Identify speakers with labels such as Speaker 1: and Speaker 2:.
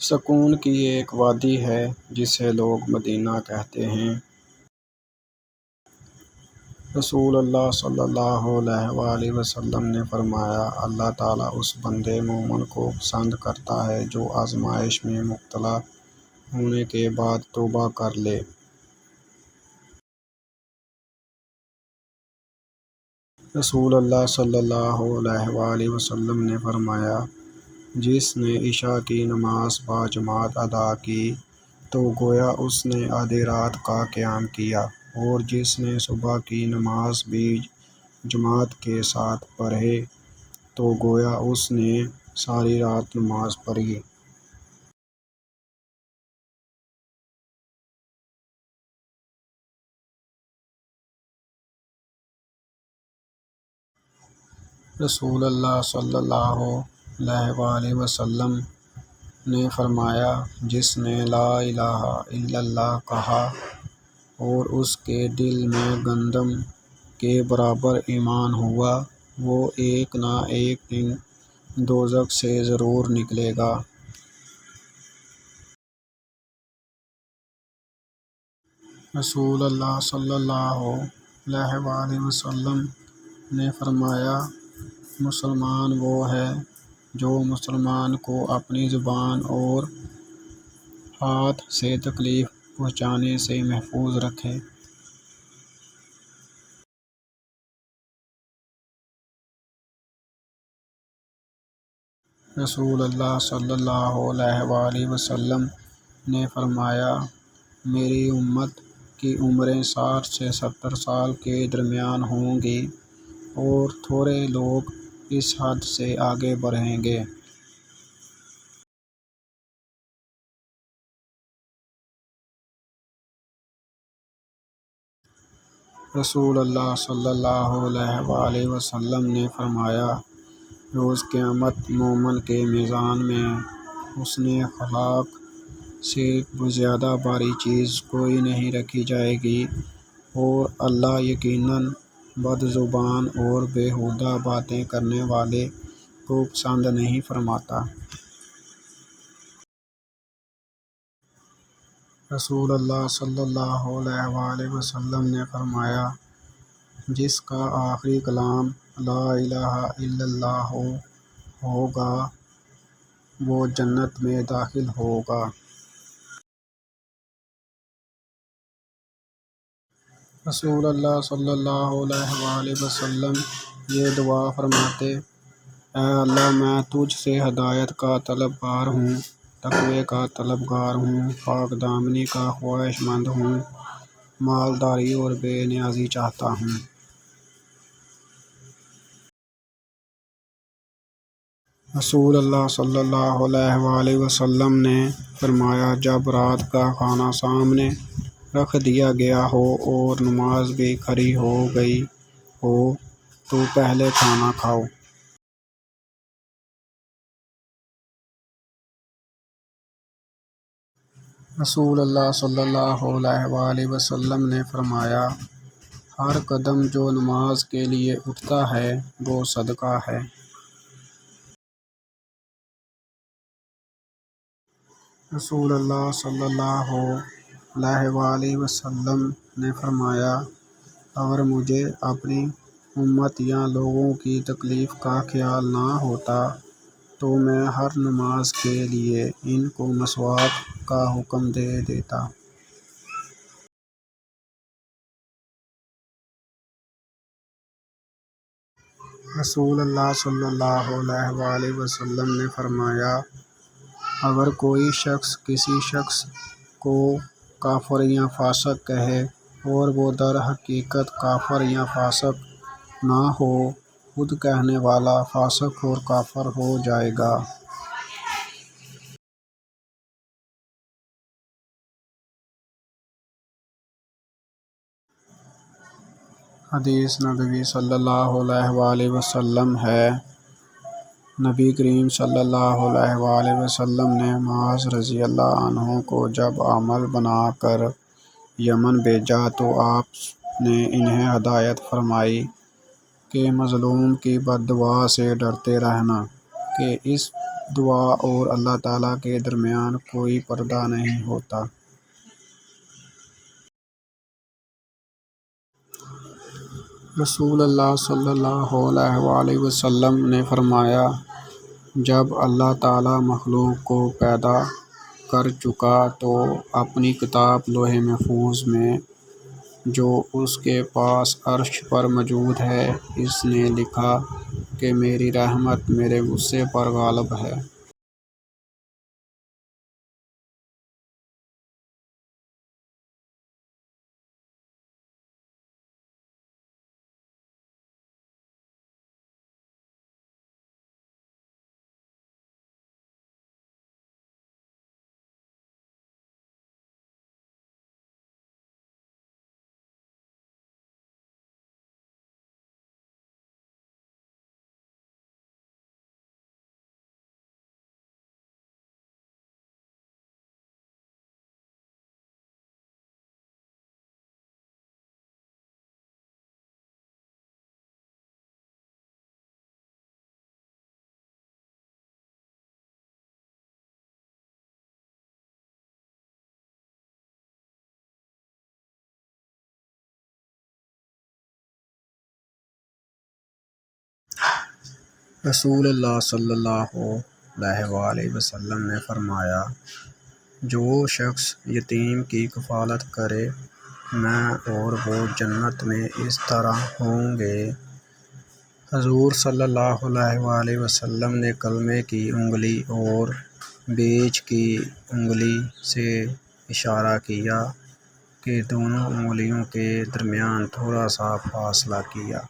Speaker 1: سکون کی ایک وادی ہے جسے لوگ مدینہ کہتے ہیں۔ رسول اللہ صلی اللہ علیہ وآلہ وسلم نے فرمایا، اللہ تعالیٰ اس بندے مومن کو پسند کرتا ہے جو آزمائش میں مبتلا ہونے کے بعد توبہ کر لے۔ رسول اللہ صلی اللہ علیہ وآلہ وسلم نے فرمایا، جس نے عشاء کی نماز باجماعت ادا کی تو گویا اس نے آدھی رات کا قیام کیا، اور جس نے صبح کی نماز بھی جماعت کے ساتھ پڑھی تو گویا اس نے ساری رات نماز پڑھی۔ رسول اللہ صلی اللہ علیہ وآلہ وسلم نے فرمایا، جس نے لا الہ الا اللہ کہا اور اس کے دل میں گندم کے برابر ایمان ہوا، وہ ایک نہ ایک دن دوزخ سے ضرور نکلے گا۔ رسول اللہ صلی اللہ علیہ وآلہ وسلم نے فرمایا، مسلمان وہ ہے جو مسلمان کو اپنی زبان اور ہاتھ سے تکلیف پہنچانے سے محفوظ رکھے۔ رسول اللہ صلی اللہ علیہ وآلہ وسلم نے فرمایا، میری امت کی عمریں 60 سے 70 سال کے درمیان ہوں گی اور تھوڑے لوگ اس حد سے آگے بڑھیں گے۔ رسول اللہ صلی اللہ علیہ وآلہ وسلم نے فرمایا، روز قیامت مومن کے میزان میں حسن اخلاق سے زیادہ بھاری چیز کوئی نہیں رکھی جائے گی، اور اللہ یقیناً بد زبان اور بیہودہ باتیں کرنے والے کو پسند نہیں فرماتا۔ رسول اللہ صلی اللہ علیہ وآلہ وسلم نے فرمایا، جس کا آخری کلام لا الہ الا اللہ ہوگا وہ جنت میں داخل ہوگا۔ رسول اللہ صلی اللہ علیہ وآلہ وسلم یہ دعا فرماتے، اے اللہ، میں تجھ سے ہدایت کا طلبگار ہوں، تقوی کا طلبگار ہوں، پاک دامنی کا خواہش مند ہوں، مالداری اور بے نیازی چاہتا ہوں۔ رسول اللہ صلی اللہ علیہ وآلہ وسلم نے فرمایا، جب رات کا کھانا سامنے رکھ دیا گیا ہو اور نماز بھی کھڑی ہو گئی ہو تو پہلے کھانا کھاؤ۔ رسول اللہ صلی اللہ علیہ وآلہ وسلم نے فرمایا، ہر قدم جو نماز کے لیے اٹھتا ہے وہ صدقہ ہے۔ رسول اللہ صلی اللہ علیہ وآلہ وسلم نے فرمایا، اگر مجھے اپنی امت یا لوگوں کی تکلیف کا خیال نہ ہوتا تو میں ہر نماز کے لیے ان کو مسواک کا حکم دے دیتا۔ رسول اللہ صلی اللہ علیہ وآلہ وسلم نے فرمایا، اگر کوئی شخص کسی شخص کو کافر یا فاسق کہے اور وہ در حقیقت کافر یا فاسق نہ ہو، خود کہنے والا فاسق اور کافر ہو جائے گا۔ حدیث نبوی صلی اللہ علیہ وآلہ وسلم ہے، نبی کریم صلی اللہ علیہ وآلہ وسلم نے معاذ رضی اللہ عنہ کو جب عامل بنا کر یمن بھیجا تو آپ نے انہیں ہدایت فرمائی کہ مظلوم کی بد دعا سے ڈرتے رہنا، کہ اس دعا اور اللہ تعالیٰ کے درمیان کوئی پردہ نہیں ہوتا۔ رسول اللہ صلی اللہ علیہ وآلہ وسلم نے فرمایا، جب اللہ تعالیٰ مخلوق کو پیدا کر چکا تو اپنی کتاب لوح محفوظ میں جو اس کے پاس عرش پر موجود ہے، اس نے لکھا کہ میری رحمت میرے غصے پر غالب ہے۔ رسول اللہ صلی اللہ علیہ وآلہ وسلم نے فرمایا، جو شخص یتیم کی کفالت کرے، میں اور وہ جنت میں اس طرح ہوں گے۔ حضور صلی اللہ علیہ وآلہ وسلم نے کلمے کی انگلی اور بیچ کی انگلی سے اشارہ کیا کہ دونوں انگلیوں کے درمیان تھوڑا سا فاصلہ کیا۔